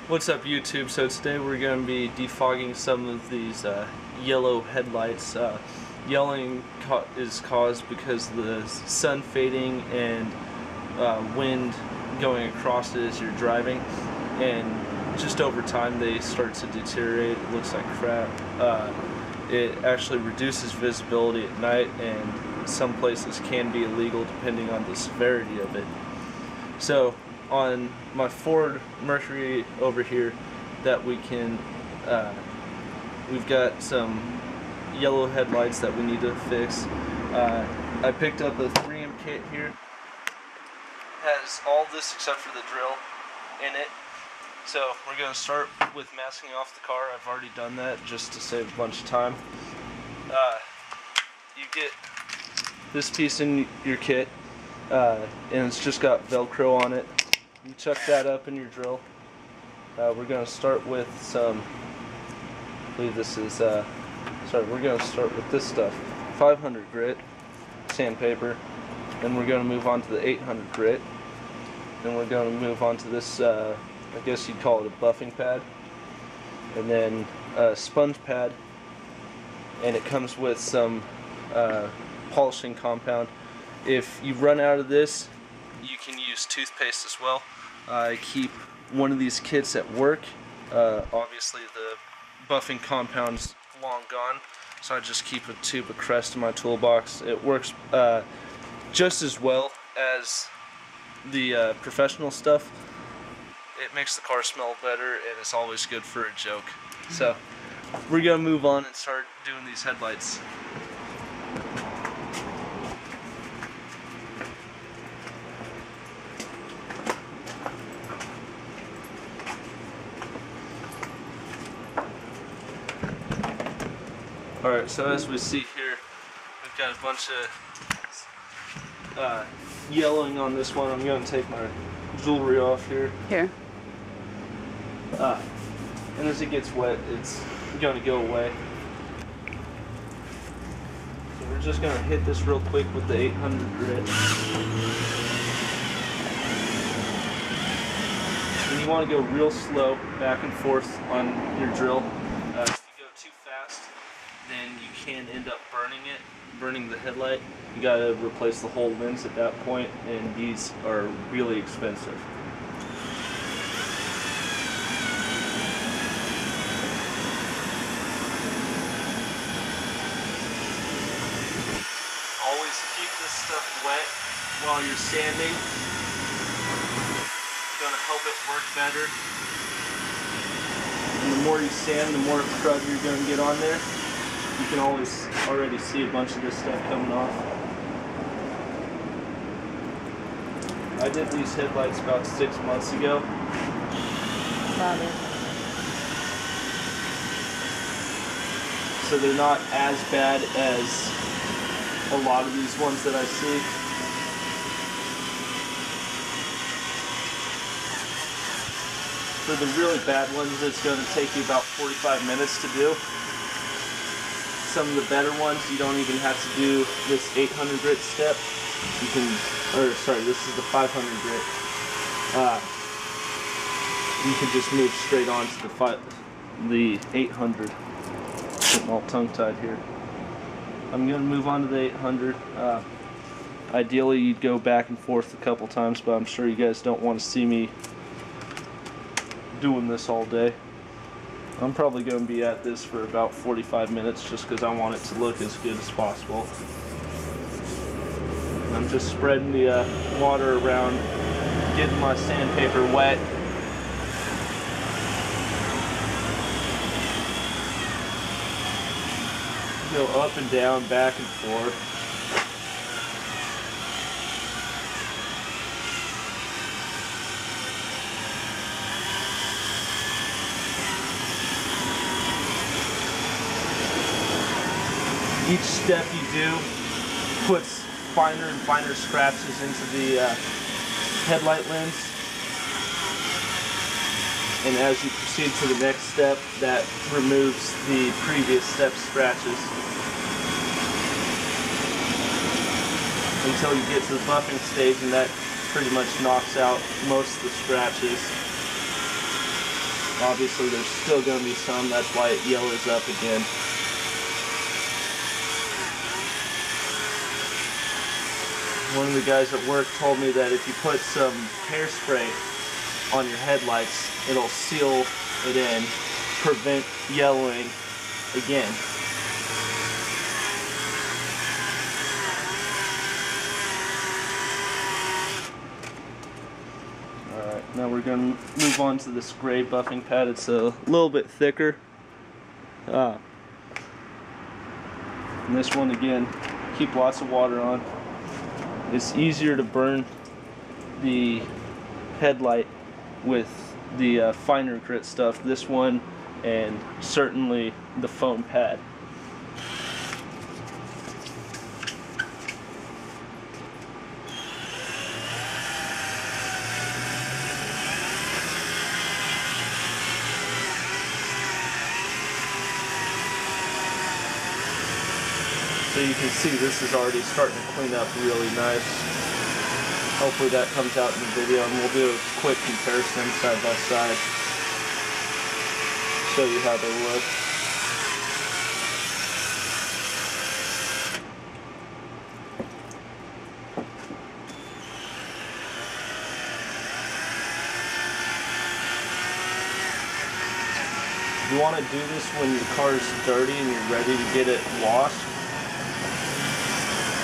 What's up, YouTube? So today we're going to be defogging some of these yellow headlights. Yelling is caused because of the sun fading and wind going across it as you're driving, and just over time they start to deteriorate. It looks like crap. It actually reduces visibility at night, and some places can be illegal depending on the severity of it. So on my Ford Mercury over here that we've got some yellow headlights that we need to fix. I picked up a 3M kit here. Has all this except for the drill in it. So we're going to start with masking off the car. I've already done that just to save a bunch of time. You get this piece in your kit, and it's just got Velcro on it. You chuck that up in your drill. We're going to start with some, I believe this is, we're going to start with this stuff. 500 grit, sandpaper. Then we're going to move on to the 800 grit. Then we're going to move on to this, I guess you'd call it a buffing pad. And then a sponge pad. And it comes with some polishing compound. If you run out of this, you can use toothpaste as well. I keep one of these kits at work. Obviously the buffing compound's long gone, so I just keep a tube of Crest in my toolbox. It works just as well as the professional stuff. It makes the car smell better, and it's always good for a joke. So we're gonna move on and start doing these headlights. Alright, so as we see here, we've got a bunch of yellowing on this one. I'm going to take my jewelry off here. And as it gets wet, it's going to go away. So we're just going to hit this real quick with the 800 grit. And you want to go real slow, back and forth on your drill. If you go too fast, then you can end up burning the headlight. You gotta replace the whole lens at that point, and these are really expensive. Always keep this stuff wet while you're sanding. It's gonna help it work better. And the more you sand, the more crud you're gonna get on there. You can always already see a bunch of this stuff coming off. I did these headlights about 6 months ago. So they're not as bad as a lot of these ones that I see. For the really bad ones, it's going to take you about 45 minutes to do. Some of the better ones, you don't even have to do this 800 grit step. You can, this is the 500 grit. You can just move straight on to the 800. Getting all tongue-tied here. I'm going to move on to the 800. Ideally, you'd go back and forth a couple times, but I'm sure you guys don't want to see me doing this all day. I'm probably going to be at this for about 45 minutes just because I want it to look as good as possible. I'm just spreading the water around, getting my sandpaper wet. Go up and down, back and forth. Each step you do puts finer and finer scratches into the headlight lens. And as you proceed to the next step, that removes the previous step scratches. Until you get to the buffing stage, and that pretty much knocks out most of the scratches. Obviously there's still going to be some, that's why it yellows up again. One of the guys at work told me that if you put some hairspray on your headlights, it'll seal it in, prevent yellowing again. Alright, now we're going to move on to this gray buffing pad. It's a little bit thicker. And this one again, keep lots of water on. It's easier to burn the headlight with the finer grit stuff, this one and certainly the foam pad. So you can see this is already starting to clean up really nice. Hopefully that comes out in the video, and we'll do a quick comparison side by side. Show you how they look. You want to do this when your car is dirty and you're ready to get it washed.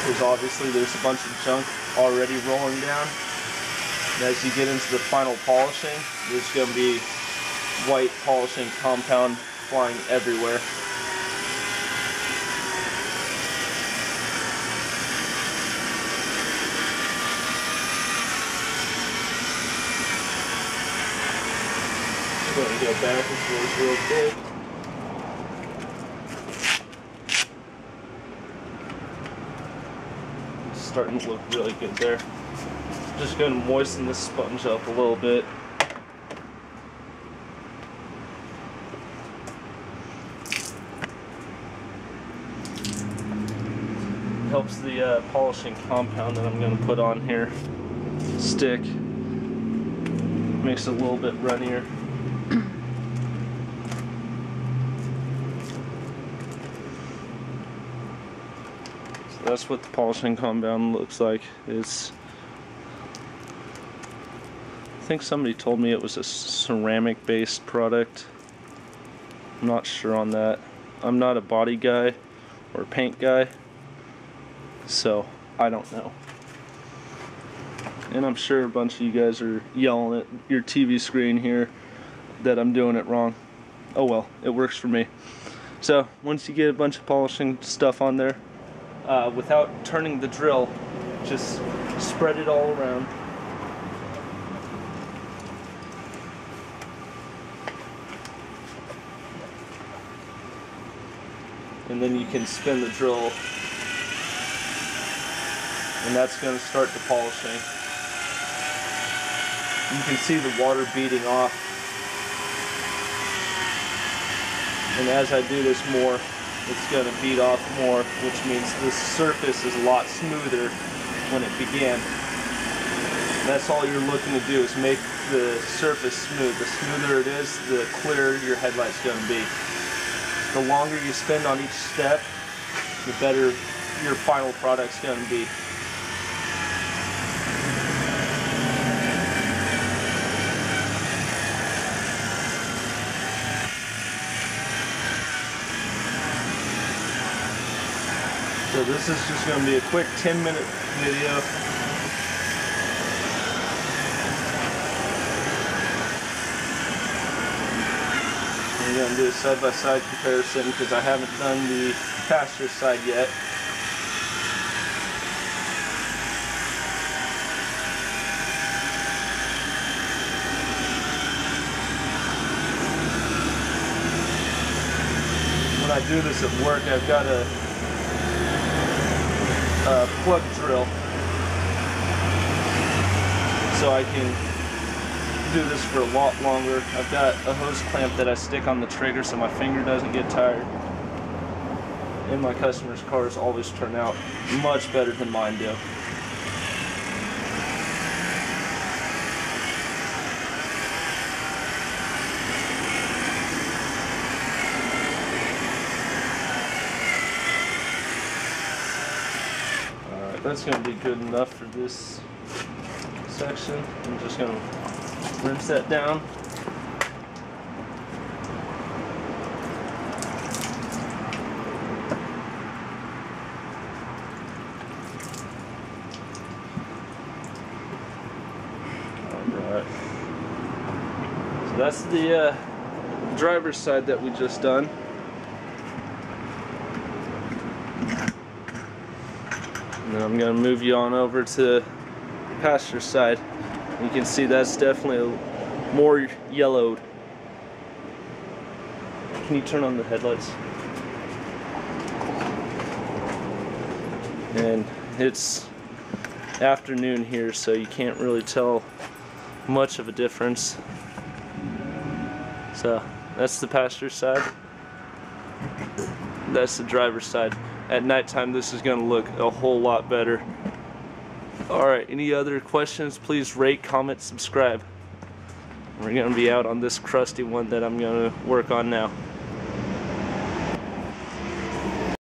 Because obviously there's a bunch of junk already rolling down. And as you get into the final polishing, there's going to be white polishing compound flying everywhere. I'm going to go back and forth real quick. Starting to look really good there. Just going to moisten this sponge up a little bit. Helps the polishing compound that I'm going to put on here stick. Makes it a little bit runnier. That's what the polishing compound looks like. I think somebody told me it was a ceramic based product. I'm not sure on that. I'm not a body guy or paint guy, so I don't know. And I'm sure a bunch of you guys are yelling at your TV screen here that I'm doing it wrong. Oh well, it works for me. So once you get a bunch of polishing stuff on there, without turning the drill, just spread it all around. And then you can spin the drill, and that's going to start the polishing. You can see the water beading off. And as I do this more, it's going to bead off more, which means the surface is a lot smoother when it began. And that's all you're looking to do, is make the surface smooth. The smoother it is, the clearer your headlight's going to be. The longer you spend on each step, the better your final product's going to be. So this is just going to be a quick 10-minute video. I'm going to do a side-by-side comparison because I haven't done the passenger side yet. When I do this at work, I've got a plug drill, so I can do this for a lot longer. I've got a hose clamp that I stick on the trigger so my finger doesn't get tired, and my customers' cars always turn out much better than mine do. that's going to be good enough for this section. I'm just going to rinse that down. Alright. So that's the driver's side that we just done. And then I'm going to move you on over to the passenger side. You can see that's definitely more yellowed. Can you turn on the headlights? And it's afternoon here, so you can't really tell much of a difference. So that's the passenger side. That's the driver's side. At nighttime, this is going to look a whole lot better. Alright, any other questions, please rate, comment, subscribe. We're going to be out on this crusty one that I'm going to work on now.